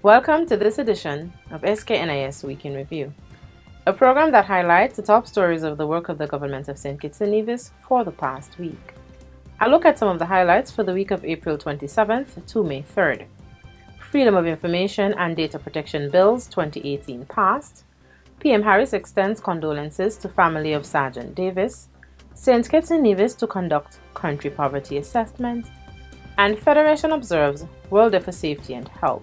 Welcome to this edition of SKNIS Week in Review, a program that highlights the top stories of the work of the government of St. Kitts and Nevis for the past week. I'll look at some of the highlights for the week of April 27th to May 3rd. Freedom of Information and Data Protection Bills 2018 passed. PM Harris extends condolences to family of Sgt Davis. St. Kitts and Nevis to conduct country poverty assessment. And Federation observes World Day for Safety and Health.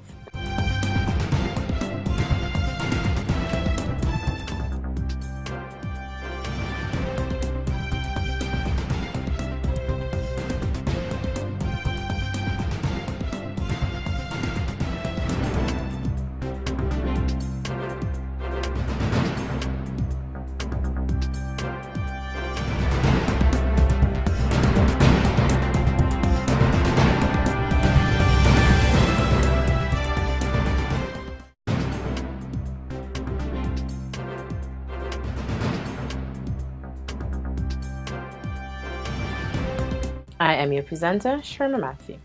I am your presenter, Sherma Matthew.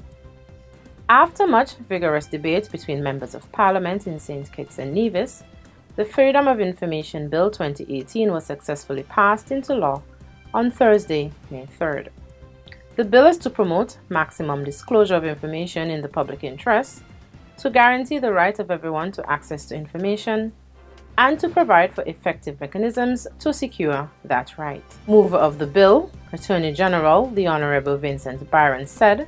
After much vigorous debate between members of Parliament in St. Kitts and Nevis, the Freedom of Information Bill 2018 was successfully passed into law on Thursday, May 3rd. The bill is to promote maximum disclosure of information in the public interest, to guarantee the right of everyone to access to information, and to provide for effective mechanisms to secure that right. Mover of the bill, Attorney General the Honorable Vincent Byron, said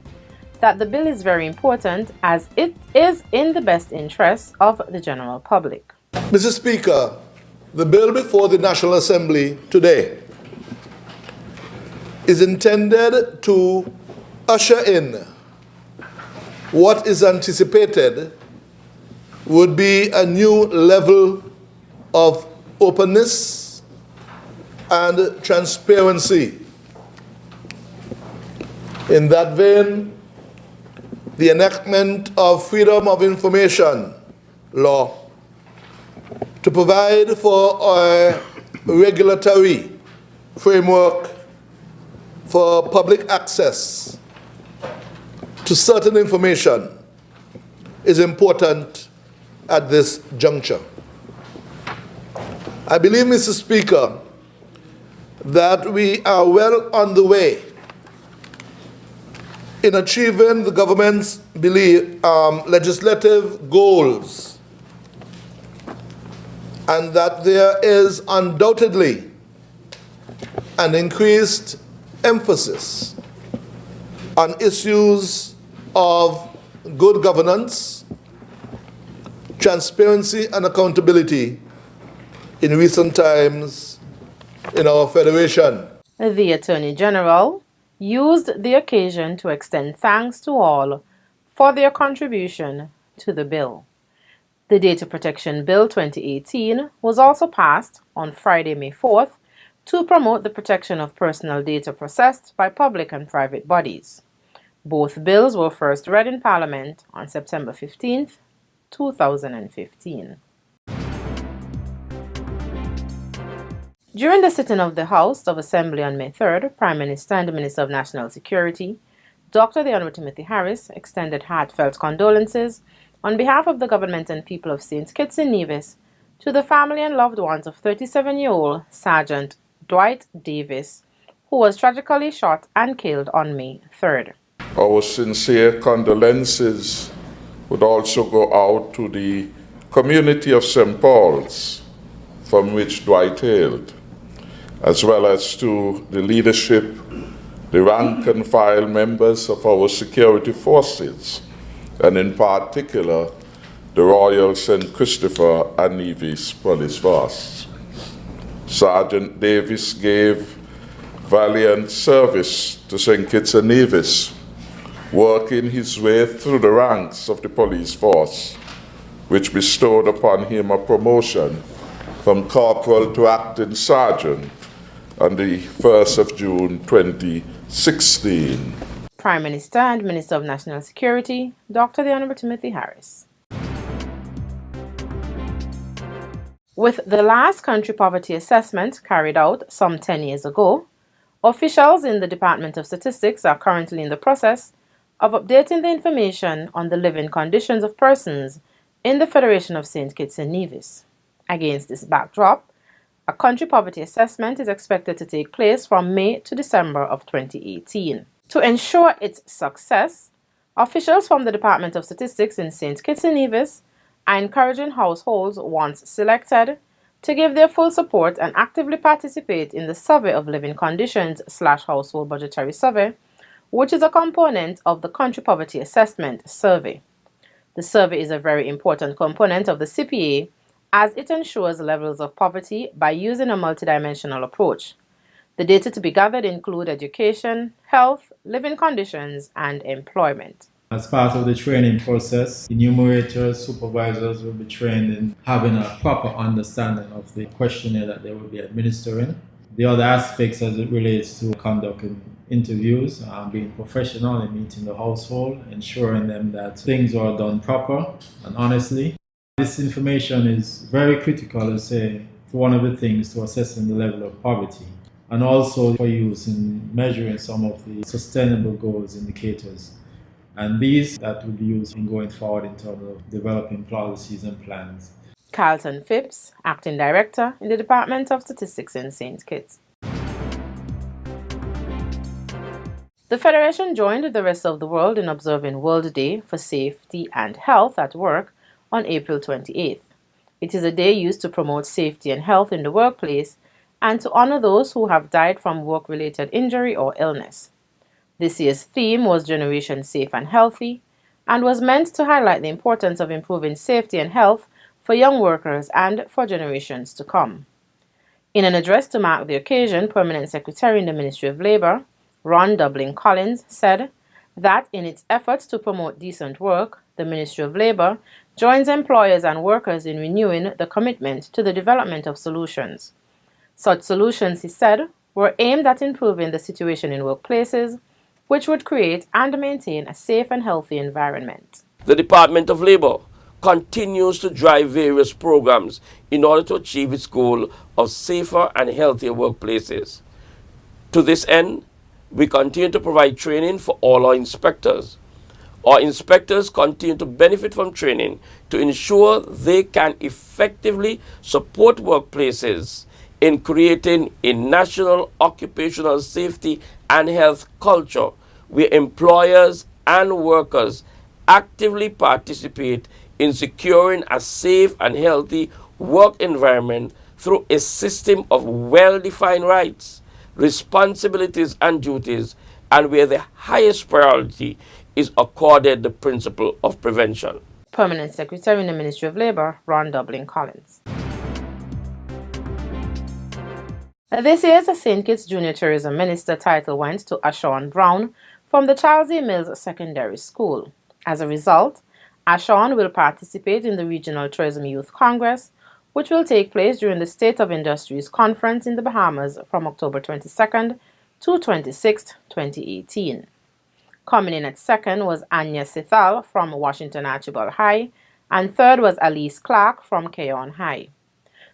that the bill is very important as it is in the best interest of the general public. Mr. Speaker, the bill before the National Assembly today is intended to usher in what is anticipated would be a new level of openness and transparency. In that vein, the enactment of Freedom of Information law to provide for a regulatory framework for public access to certain information is important at this juncture. I believe, Mr. Speaker, that we are well on the way in achieving the government's legislative goals, and that there is undoubtedly an increased emphasis on issues of good governance, transparency, and accountability in recent times in our Federation. The Attorney General used the occasion to extend thanks to all for their contribution to the bill. The Data Protection Bill 2018 was also passed on Friday, May 4th, to promote the protection of personal data processed by public and private bodies. Both bills were first read in Parliament on September 15th, 2015. During the sitting of the House of Assembly on May 3rd, Prime Minister and the Minister of National Security, Dr. the Honorable Timothy Harris, extended heartfelt condolences on behalf of the government and people of St. Kitts and Nevis to the family and loved ones of 37-year-old Sgt Dwight Davis, who was tragically shot and killed on May 3rd. Our sincere condolences would also go out to the community of St. Paul's, from which Dwight hailed, as well as to the leadership, the rank and file members of our security forces, and in particular, the Royal St. Christopher and Nevis Police Force. Sgt Davis gave valiant service to St. Kitts and Nevis, working his way through the ranks of the police force, which bestowed upon him a promotion from corporal to acting sergeant on the 1st of June 2016. Prime Minister and Minister of National Security, Dr. the Honorable Timothy Harris. With the last country poverty assessment carried out some 10 years ago, officials in the Department of Statistics are currently in the process of updating the information on the living conditions of persons in the Federation of St. Kitts and Nevis. Against this backdrop, a country poverty assessment is expected to take place from May to December of 2018. To ensure its success, officials from the Department of Statistics in St. Kitts and Nevis are encouraging households once selected to give their full support and actively participate in the Survey of Living Conditions/Household Budgetary Survey, which is a component of the Country Poverty Assessment Survey. The survey is a very important component of the CPA as it ensures levels of poverty by using a multidimensional approach. The data to be gathered include education, health, living conditions, and employment. As part of the training process, enumerators, supervisors will be trained in having a proper understanding of the questionnaire that they will be administering. The other aspects as it relates to conducting interviews, being professional in meeting the household, ensuring them that things are done proper and honestly. This information is very critical, let's say, for one of the things to assessing the level of poverty, and also for use in measuring some of the sustainable goals indicators. And these that will be used in going forward in terms of developing policies and plans. Carlton Phipps, Acting Director in the Department of Statistics in St. Kitts. The Federation joined the rest of the world in observing World Day for Safety and Health at Work on April 28th. It is a day used to promote safety and health in the workplace and to honor those who have died from work-related injury or illness. This year's theme was Generation Safe and Healthy and was meant to highlight the importance of improving safety and health for young workers and for generations to come. In an address to mark the occasion, Permanent Secretary in the Ministry of Labour, Ron Dublin Collins, said that in its efforts to promote decent work, the Ministry of Labour joins employers and workers in renewing the commitment to the development of solutions. Such solutions, he said, were aimed at improving the situation in workplaces, which would create and maintain a safe and healthy environment. The Department of Labour continues to drive various programs in order to achieve its goal of safer and healthier workplaces. To this end, we continue to provide training for all our inspectors. Our inspectors continue to benefit from training to ensure they can effectively support workplaces in creating a national occupational safety and health culture where employers and workers actively participate in securing a safe and healthy work environment through a system of well-defined rights, responsibilities, and duties, and where the highest priority is accorded the principle of prevention. Permanent Secretary in the Ministry of Labour, Ron Dublin Collins. This year's St. Kitts Junior Tourism Minister title went to Ashawn Brown from the Charles A. Mills Secondary School. As a result, Ashawn will participate in the Regional Tourism Youth Congress, which will take place during the State of Industries Conference in the Bahamas from October 22nd to 26th, 2018. Coming in at second was Anya Sithal from Washington Archibald High, and third was Alice Clark from Keon High.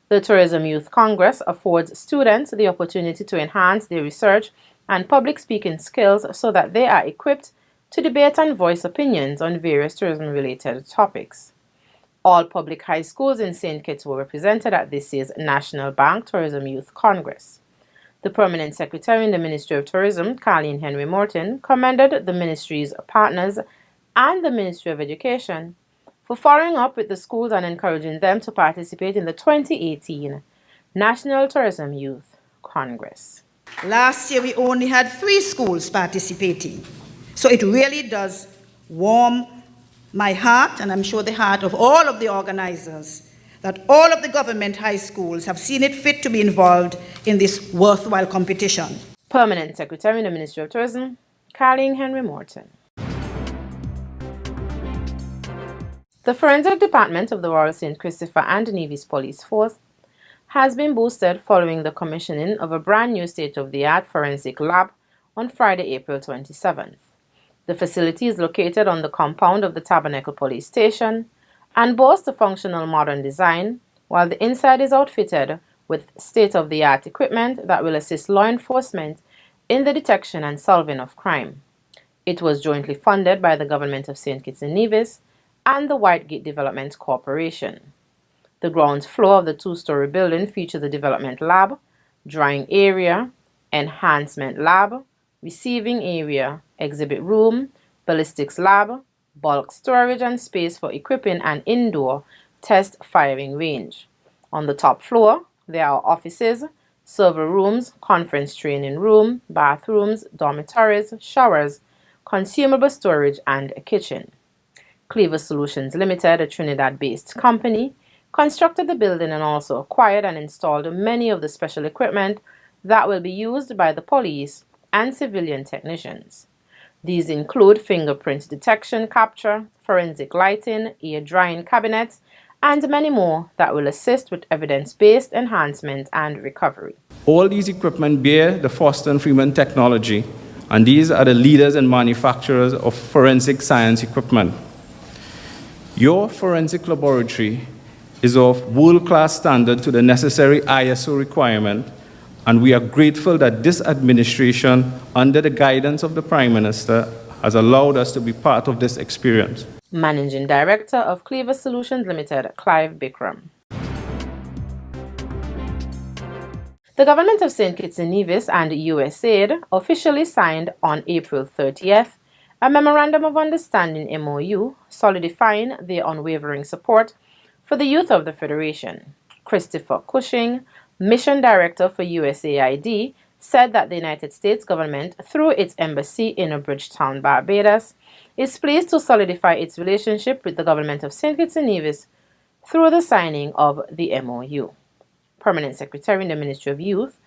The Tourism Youth Congress affords students the opportunity to enhance their research and public speaking skills so that they are equipped to debate and voice opinions on various tourism-related topics. All public high schools in St. Kitts were represented at this year's National Bank Tourism Youth Congress. The Permanent Secretary in the Ministry of Tourism, Colleen Henry Morton, commended the Ministry's partners and the Ministry of Education for following up with the schools and encouraging them to participate in the 2018 National Tourism Youth Congress. Last year we only had 3 schools participating. So it really does warm my heart, and I'm sure the heart of all of the organizers, that all of the government high schools have seen it fit to be involved in this worthwhile competition. Permanent Secretary in the Ministry of Tourism, Colleen Henry Morton. The Forensic Department of the Royal St. Christopher and Nevis Police Force has been boosted following the commissioning of a brand new state-of-the-art forensic lab on Friday, April 27th. The facility is located on the compound of the Tabernacle Police Station and boasts a functional modern design, while the inside is outfitted with state-of-the-art equipment that will assist law enforcement in the detection and solving of crime. It was jointly funded by the Government of St. Kitts and Nevis and the Whitegate Development Corporation. The ground floor of the two-story building features a development lab, drying area, enhancement lab, receiving area, exhibit room, ballistics lab, bulk storage and space for equipping an indoor test firing range. On the top floor, there are offices, server rooms, conference training room, bathrooms, dormitories, showers, consumable storage, and a kitchen. Cleaver Solutions Limited, a Trinidad-based company, constructed the building and also acquired and installed many of the special equipment that will be used by the police and civilian technicians. These include fingerprint detection capture, forensic lighting, air drying cabinets, and many more that will assist with evidence-based enhancement and recovery. All these equipment bear the Foster and Freeman technology, and these are the leaders and manufacturers of forensic science equipment. Your forensic laboratory is of world-class standard to the necessary ISO requirement, and we are grateful that this administration, under the guidance of the Prime Minister, has allowed us to be part of this experience. Managing Director of Cleaver Solutions Limited, Clive Bikram. The government of St. Kitts and Nevis and USAID officially signed on April 30th a Memorandum of Understanding MOU solidifying their unwavering support for the youth of the Federation. Christopher Cushing, Mission Director for USAID, said that the United States government, through its embassy in Bridgetown, Barbados, is pleased to solidify its relationship with the government of St. Kitts and Nevis through the signing of the MOU. Permanent Secretary in the Ministry of Youth,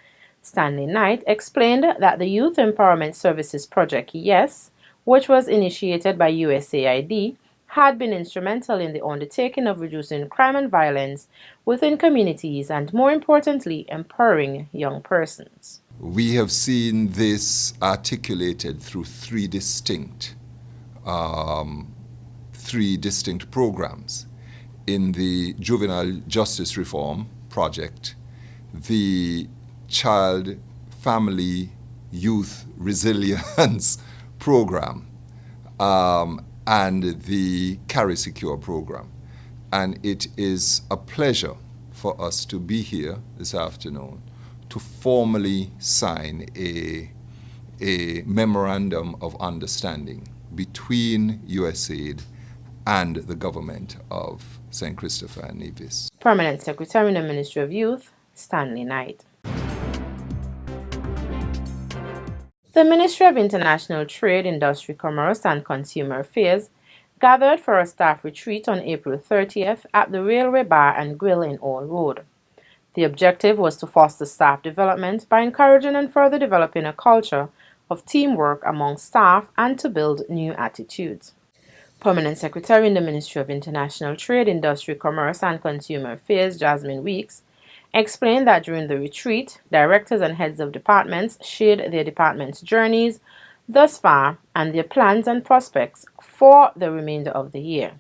Stanley Knight, explained that the Youth Empowerment Services Project, YES, which was initiated by USAID, had been instrumental in the undertaking of reducing crime and violence within communities and, more importantly, empowering young persons. We have seen this articulated through three distinct programs. In the Juvenile Justice Reform Project, the Child, Family, Youth Resilience Program, and the Carry Secure program. And it is a pleasure for us to be here this afternoon to formally sign a memorandum of understanding between USAID and the government of St. Christopher and Nevis. Permanent Secretary in the Ministry of Youth, Stanley Knight. The Ministry of International Trade, Industry, Commerce and Consumer Affairs gathered for a staff retreat on April 30th at the Railway Bar and Grill in All Road. The objective was to foster staff development by encouraging and further developing a culture of teamwork among staff and to build new attitudes. Permanent Secretary in the Ministry of International Trade, Industry, Commerce and Consumer Affairs, Jasmine Weeks, explained that during the retreat, directors and heads of departments shared their department's journeys thus far and their plans and prospects for the remainder of the year.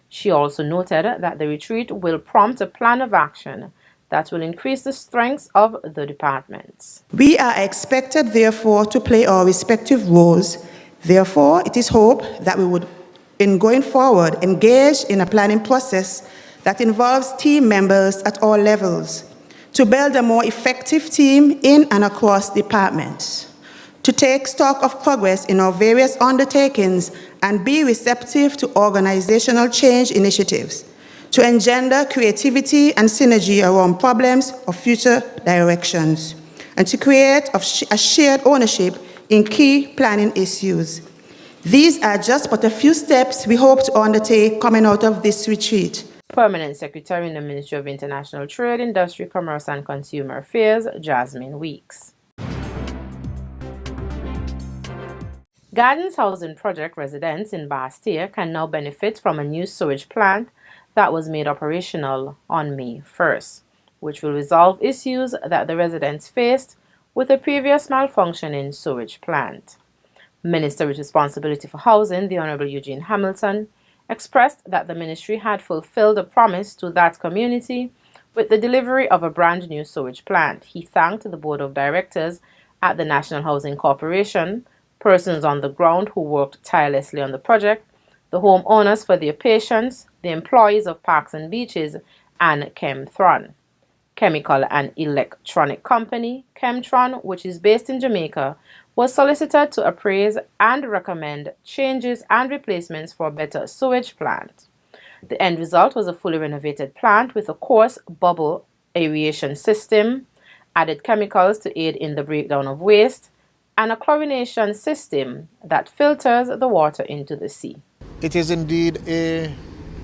She also noted that the retreat will prompt a plan of action that will increase the strengths of the departments. We are expected, therefore, to play our respective roles. Therefore, it is hoped that we would, in going forward, engage in a planning process that involves team members at all levels, to build a more effective team in and across departments, to take stock of progress in our various undertakings and be receptive to organizational change initiatives, to engender creativity and synergy around problems or future directions, and to create a shared ownership in key planning issues. These are just but a few steps we hope to undertake coming out of this retreat. Permanent Secretary in the Ministry of International Trade, Industry, Commerce and Consumer Affairs, Jasmine Weeks. Gardens Housing Project residents in Bastia can now benefit from a new sewage plant that was made operational on May 1st, which will resolve issues that the residents faced with a previous malfunctioning sewage plant. Minister with responsibility for housing, the Honorable Eugene Hamilton, expressed that the ministry had fulfilled a promise to that community with the delivery of a brand new sewage plant. He thanked the Board of Directors at the National Housing Corporation, persons on the ground who worked tirelessly on the project, the homeowners for their patients, the employees of Parks and Beaches, and Chemtron, chemical and electronic company. Chemtron, which is based in Jamaica, was solicited to appraise and recommend changes and replacements for a better sewage plant. The end result was a fully renovated plant with a coarse bubble aeration system, added chemicals to aid in the breakdown of waste, and a chlorination system that filters the water into the sea. It is indeed a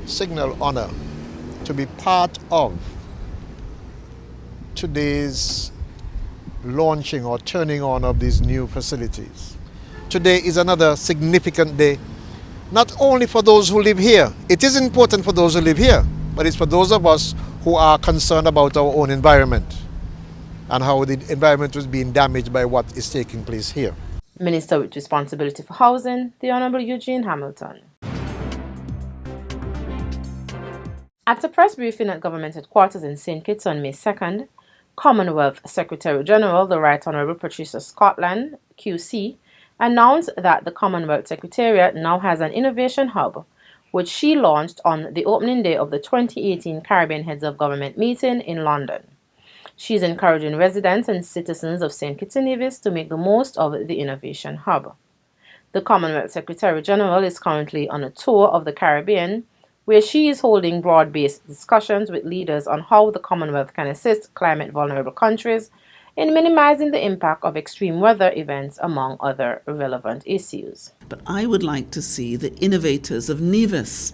signal honor to be part of today's launching or turning on of these new facilities. Today is another significant day, not only for those who live here. It is important for those who live here, but it's for those of us who are concerned about our own environment and how the environment was being damaged by what is taking place here. Minister with responsibility for housing, the Honourable Eugene Hamilton. At a press briefing at Government Headquarters in St. Kitts on May 2nd, Commonwealth Secretary General, the Right Honourable Patricia Scotland, QC, announced that the Commonwealth Secretariat now has an innovation hub, which she launched on the opening day of the 2018 Caribbean Heads of Government meeting in London. She is encouraging residents and citizens of St. Kitts and Nevis to make the most of the innovation hub. The Commonwealth Secretary General is currently on a tour of the Caribbean, where she is holding broad-based discussions with leaders on how the Commonwealth can assist climate-vulnerable countries in minimizing the impact of extreme weather events, among other relevant issues. But I would like to see the innovators of Nevis,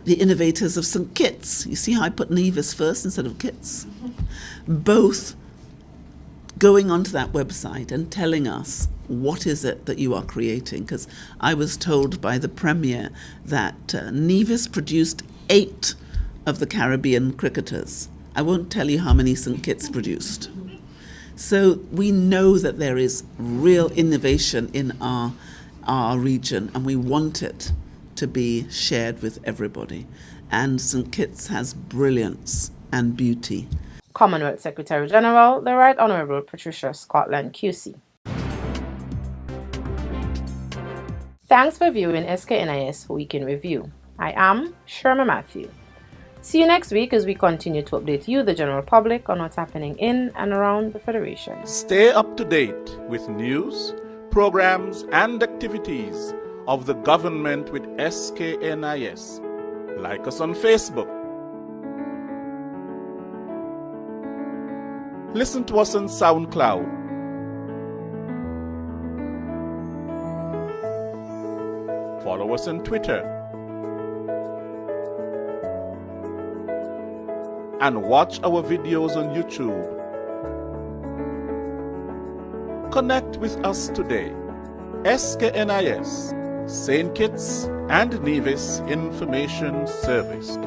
the innovators of St. Kitts. You see how I put Nevis first instead of Kitts? Both going onto that website and telling us what is it that you are creating, because I was told by the Premier that Nevis produced 8 of the Caribbean cricketers. I won't tell you how many St. Kitts produced. So we know that there is real innovation in our region, and we want it to be shared with everybody. And St. Kitts has brilliance and beauty. Commonwealth Secretary General, the Right Honourable Patricia Scotland, QC. Thanks for viewing SKNIS Week in Review. I am Sherma Matthew. See you next week as we continue to update you, the general public, on what's happening in and around the Federation. Stay up to date with news, programs, and activities of the government with SKNIS. Like us on Facebook. Listen to us on SoundCloud. Follow us on Twitter. And watch our videos on YouTube. Connect with us today. SKNIS, St. Kitts and Nevis Information Service.